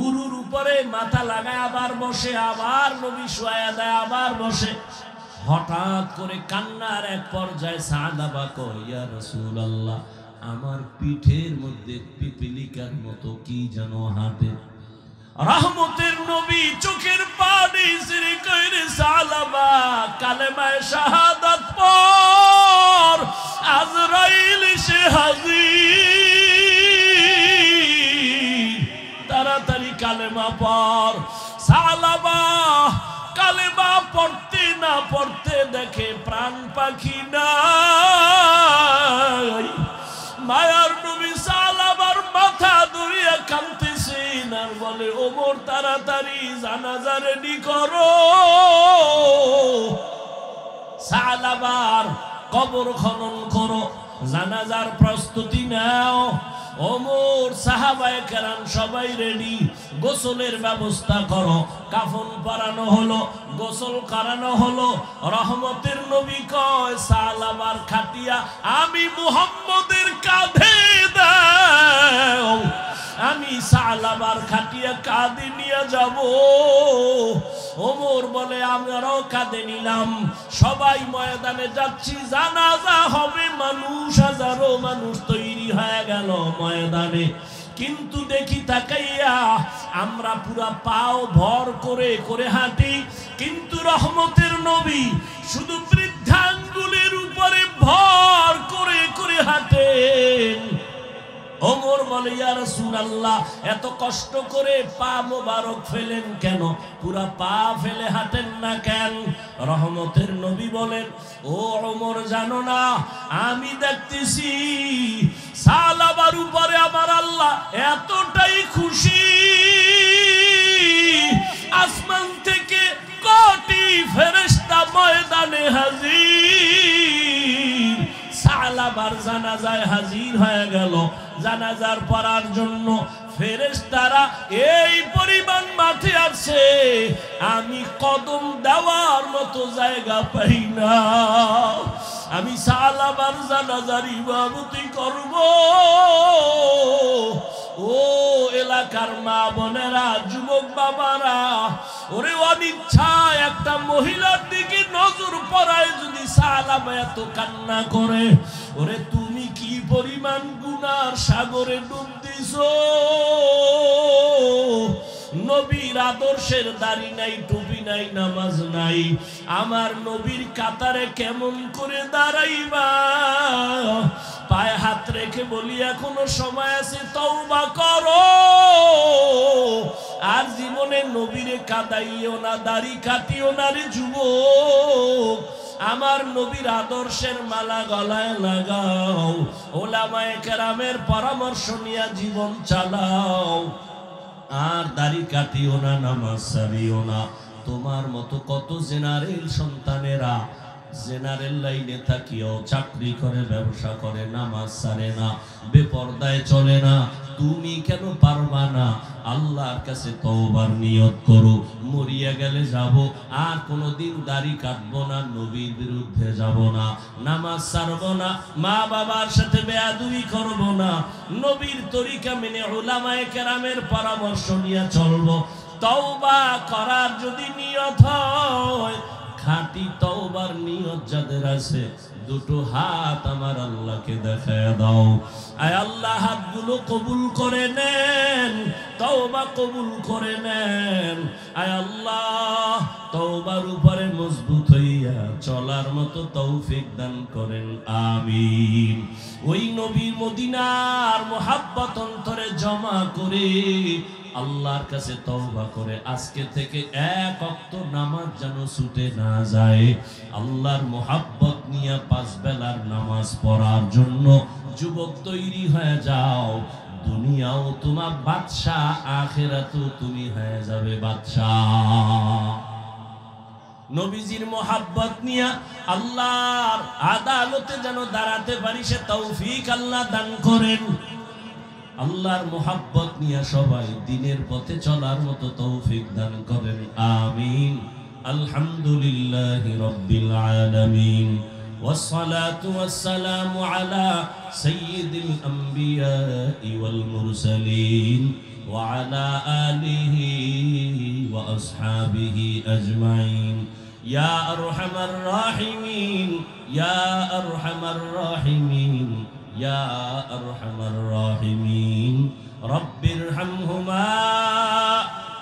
A: উরুর উপরে মাথা লাগায় আবার বসে, আবার নবী শুয়ায়া দেয়, আবার বসে। হঠাৎ করে কান্নার এক পর্যায়ে সালাবা কয়, ইয়া রাসূলুল্লাহ, আমার পিঠের মধ্যে পিপিলিকার মতো কি যেন হাঁটে। রহমতের নবী চোখের পানি ছেড়ে কয়, রে সালাবা, কালেমায়ে শাহাদাত পড়, আজরাইল এসে হাজির, তাড়াতাড়ি কালেমা পড়। সালাবা কালেমা পড়তে না পড়তে দেখে প্রাণ পাখি নাই। মায়ার নবী সালাবার মাথা ধরিয়া কাঁদতেছেন আর বলে, ওমর তাড়াতাড়ি জানাজা রেডি করো, সালাবার কবর খনন করো, জানাজার প্রস্তুতি নাও। ওমর সাহাবায়ে কেরাম সবাই রেডি, গোসলের ব্যবস্থা করো। কাফন পরানো হলো, গোসল করানো হলো। রহমতের নবী কয়, সালাবার খাটিয়া আমি মুহাম্মদের কাঁধে দাও, আমি সালাবার খাটিয়া কাঁধে নিয়ে যাব। ওমর বলে, আমরাও কাঁধে নিলাম, সবাই ময়দানে যাচ্ছি, জানাজা হবে, মানুষ হাজারো মানুষ তৈরি হয়ে গেল ময়দানে। কিন্তু দেখি তাকাইয়া আমরা পুরা পাও ভর করে করে হাঁটি, কিন্তু রহমতের নবী শুধু বৃদ্ধাঙ্গুলের উপরে ভর করে করে হাঁটেন। ওমর বলে, ইয়া রাসূলুল্লাহ, এত কষ্ট করে পা মোবারক ফেলেন কেন? পুরা পা ফেলে হাঁটেন না কেন? রহমতের নবী বলেন, ও ওমর, জানো না, আমি দেখতেছি সালাবার উপরে আমার আল্লাহ এতটাই খুশি, আসমান থেকে কোটি ফেরেশতা ময়দানে হাজির। সালাবার জানাজায় হাজির হয়ে গেল। জানাজার পড়ার জন্য ফেরেশতারা এই পরিমাণ মাঠে আসে, আমি কদম দেওয়ার মতো জায়গা পাই না। আমি সালাবার জানাজার ইমামতি করব। ও এলাকার মা বোনেরা, যুবক বাবারা, ওরে অনিচ্ছায় একটা মহিলার দিকে নজর পড়ায় যদি সালাবা এত কান্না করে, ওরে তুমি কি পরিমাণ গুনার সাগরে ডুব দিছো। নবীর আদর্শের দাড়ি নাই, টুপি নাই, নামাজ নাই, আমার নবীর কাতারে কেমন করে দাঁড়াইবা? পায়ে হাত রেখে বলি এখনো সময় আছে, তওবা করো। আর জীবনে নবীরে কাদাইও না, দাড়ি কাটিও না রে যুবক। আমার নবীর আদর্শের মালা গলায় লাগাও, ওলামায়ে কেরামের পরামর্শ নিয়ে জীবন চালাও। আর দাড়ি কাটিও না, নামাজ ছাড়িও না। তোমার মতো কত জেনারেল সন্তানেরা জেনারেল লাইনে থাকিও চাকরি করে, ব্যবসা করে, নামাজ ছাড়ে না, বেপরদায় চলে না। তুমি কেন পারবা না? আল্লাহর কাছে তওবার নিয়ত করো, মরিয়া গেলে যাব, আর কোনোদিন দাড়ি কাটবো না, নবীর বিরুদ্ধে যাব না, নামাজ ছাড়বো না, মা বাবার সাথে বেয়াদবি করব না, নবীর তরিকা মেনে উলামায়ে কেরামের পরামর্শ নিয়ে চলবো। তওবা করার যদি নিয়ত হয়, খাঁটি তওবার নিয়ত যাদের আছে, দুটো হাত আমার আল্লাহকে দেখায় দাও। আয় আল্লাহ, হাতগুলো কবুল করে নেন, তওবা কবুল করে নেন। আয় আল্লাহ, তওবার উপরে মজবুত হইয়া চলার মতো তৌফিক দান করেন, আমিন। ওই নবীর মদিনার মোহাব্বত অন্তরে জমা করে আল্লাহর কাছে তওবা করে আজকে থেকে এক ওয়াক্ত নামাজ যেন ছুটে না যায়। আল্লাহর মোহাব্বত নিয়ে 5 বেলার নামাজ পড়ার জন্য যুবক তৈরি হয়ে যাও। দুনিয়াও তোমার বাদশাহ, আখিরাতেও তুমি হয়ে যাবে বাদশাহ। নবীজির মোহাব্বত নিয়ে আল্লাহর আদালতে যেন দাঁড়াতে পারি, সে তৌফিক আল্লাহ দান করেন। আল্লাহর মোহাব্বত নিয়ে সবাই দিনের পথে চলার মতো তৌফিক দান করেন, আমিন। আলহামদুলিল্লাহি রাব্বিল আলামিন, والصلاة والسلام على سيد الأنبياء والمرسلين وعلى آله وأصحابه أجمعين يا أرحم الراحمين يا أرحم الراحمين يا أرحم الراحمين رب ارحمهما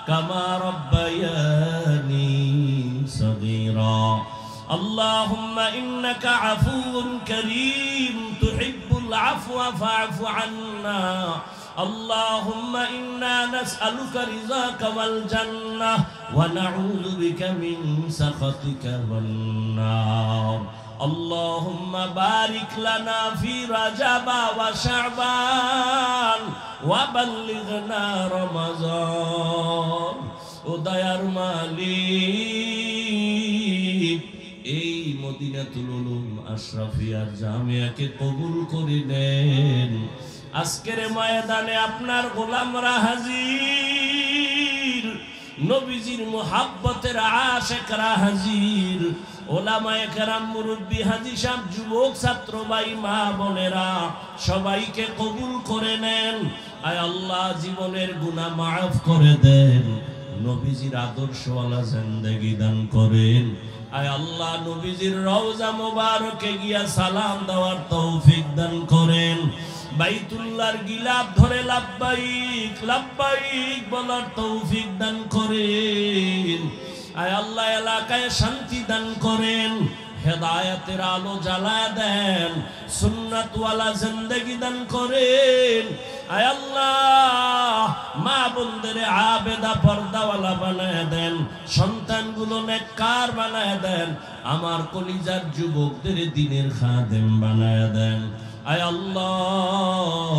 A: كما ربياني صغيرا اللهم إنك عفو كريم تحب العفو فاعف عنا اللهم إنا نسألك رضاك والجنة ونعوذ بك من سخطك والنار اللهم بارك لنا في رجب وشعبان وبلغنا رمضان উদয়ার মালিক এই মদিনাতুল উলুম আশরাফিয়া জামিয়াকে কবুল করে নেন। আজকের ময়দানে আপনার গোলামরা হাজির, নবীজির মুহাব্বতের আশিকরা হাজির, ওলামায়ে কেরাম, মুরব্বি, হাজী সাহেব, যুবক, ছাত্র ভাই, মা বোনেরা সবাইকে কবুল করে নেন। আয় আল্লাহ, জীবনের গুনাহ মাফ করে দেন, নবীজির আদর্শওয়ালা জিন্দেগি দান করেন। আয় আল্লাহ, নবীজির রওজা মোবারকে গিয়া সালাম দেওয়ার তৌফিক দান করেন। বাইতুল্লাহর গিলাফ ধরে লাব্বাইক লাব্বাইক বলার তৌফিক দান করেন। আয় আল্লাহ, এলাকায় শান্তি দান করেন, হেদায়েতের আলো জ্বালায় দেন, সুন্নাতওয়ালা জিন্দেগি দান করেন। আয় আল্লাহ, মা বোনদের আবেদা পর্দাওয়ালা বানায় দেন, সন্তানগুলো নেককার বানায় দেন, আমার কলিজার যুবকদের দ্বীনের খাদেম বানায় দেন। আয় আল্লাহ,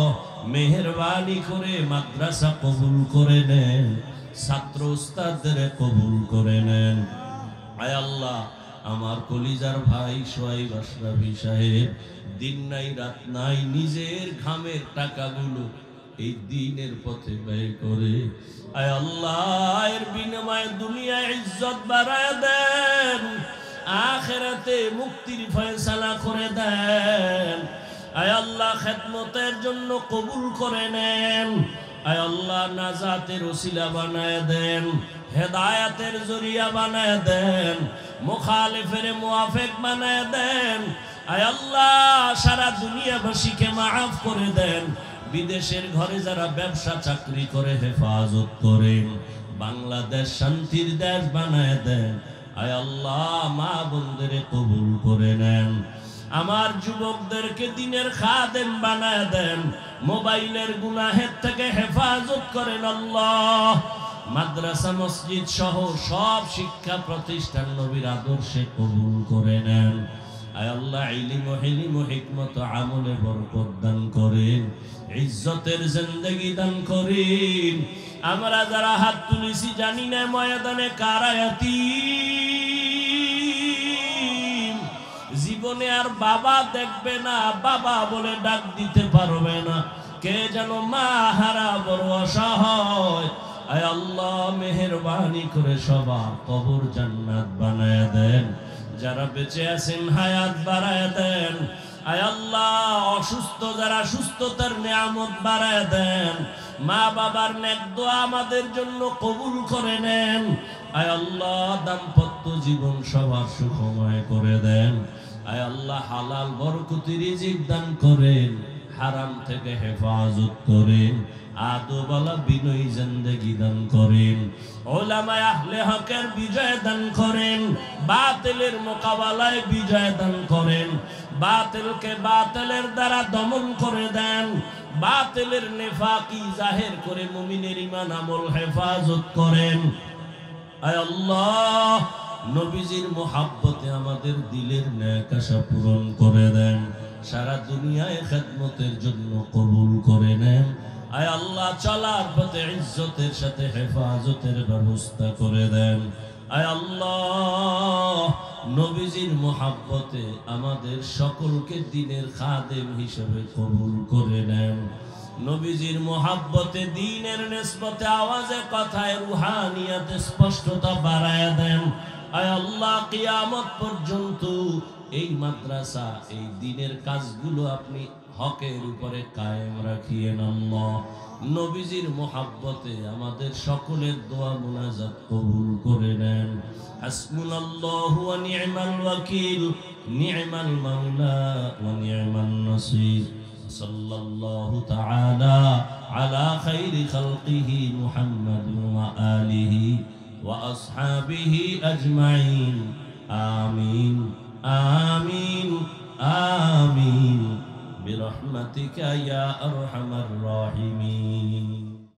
A: মেহেরবানি করে মাদ্রাসা কবুল করে নেন, ছাত্র উস্তাদদের কবুল করে নেন। আয় আল্লাহ, আমার কলিজার ভাই সোহাইব আশরাফি সাহেব দিন নাই রাত নাই নিজের ঘামের টাকাগুলো এই দ্বীনের পথে ব্যয় করে। আয় আল্লাহ, এর বিনিময়ে দুনিয়ায় ইজ্জত বাড়ায় দেন, আখিরাতে মুক্তির ফয়সালা করে দেন। আয় আল্লাহ, খেদমতের জন্য কবুল করে নেন। আয় আল্লাহ, নাজাতের ওসিলা বানায় দেন, হেদায়াতের জরিয়া বানায় দেন, মুখালিফের মুআফিক বানায় দেন। আয় আল্লাহ, সারা দুনিয়াবাসীকে মাফ করে দেন। বিদেশের ঘরে যারা ব্যবসা চাকরি করে হেফাজত করেন, বাংলাদেশ শান্তির দেশ বানায় দেন। আয় আল্লাহ, মা বোনদের কবুল করে নেন। আমার যুবকদেরকে দিনের খাদেম বানায় দেন, মোবাইলের গুনাহের থেকে হেফাজত করেন আল্লাহ। মাদ্রাসা মসজিদ সহ সব শিক্ষা প্রতিষ্ঠান নবীর আদর্শে কবুল করে নেন। আয় আল্লাহ, ইলম ও হিলম ও হিকমত আমলে বরকত দান করেন, ইজ্জতের জিন্দেগি দান করেন। আমরা যারা হাত তুলেছি জানি না ময়দানে কারা ইয়াতীম, জীবনে আর বাবা দেখবে না, বাবা বলে ডাক দিতে পারবে না, কে যেন মা হারা বড় অসহায়। আয় আল্লাহ, মেহেরবানি করে সবার কবর জান্নাত বানায় দেন। যারা বেঁচে আছেন হায়াত বাড়ায় দেন। আয় আল্লাহ, অসুস্থ যারা সুস্থতার নিয়ামত বাড়ায় দেন। মা বাবার নেক দোয়া আমাদের জন্য কবুল করে নেন। আয় আল্লাহ, দাম্পত্য জীবন সবার সুখময় করে দেন। আয় আল্লাহ, হালাল বরকতি রিজিক দান করেন, হারাম থেকে হেফাজত করেন, আদবওয়ালা বিনয়ী জিন্দেগি দান করেন। উলামায়ে আহলে হকের বিজয় দান করেন, বাতিলের মোকাবেলায় বিজয় দান করেন। বাতিলকে বাতিলের দ্বারা দমন করে দেন, বাতিলের নেফাকি জাহির করে মুমিনের ঈমান আমল হেফাজত করেন। আয় আল্লাহ, নবীজির মোহাব্বতে আমাদের দিলের নেক আশা পূরণ করে দেন। সারা দুনিয়ায় খেদমতের জন্য কবুল করে নেন। আয় আল্লাহ, চলার পথে ইজ্জতের সাথে হেফাজতের ব্যবস্থা করে দেন। আয় আল্লাহ, নবীজির মোহাব্বতে আমাদের সকলকে দ্বীনের খাদেম হিসেবে কবুল করে নেন। নবীজির মোহাব্বতে দ্বীনের নিসবতে আওয়াজে কথায় রুহানিয়াতে স্পষ্টতা বাড়ায় দেন। আয় আল্লাহ, কিয়ামত পর্যন্ত এই মাদ্রাসা, এই দ্বীনের কাজগুলো আপনি হকের উপরে কায়েম রাখিয়েন আল্লাহ। নবীজির মোহাব্বতে আমাদের সকলের দোয়া মুনাজাত কবুল করে নেন। হাসবুনাল্লাহু ওয়া নি'মাল ওয়াকিল, নি'মাল মাওলা ওয়া নি'মান নাসির। সাল্লাল্লাহু তাআলা আলা খাইরি খালকিহি মুহাম্মাদিন ওয়া আলিহি ওয়া আসহাবিহি আজমাইন। আমিন আমিন আমিন برحمتك يا أرحم الراحمين.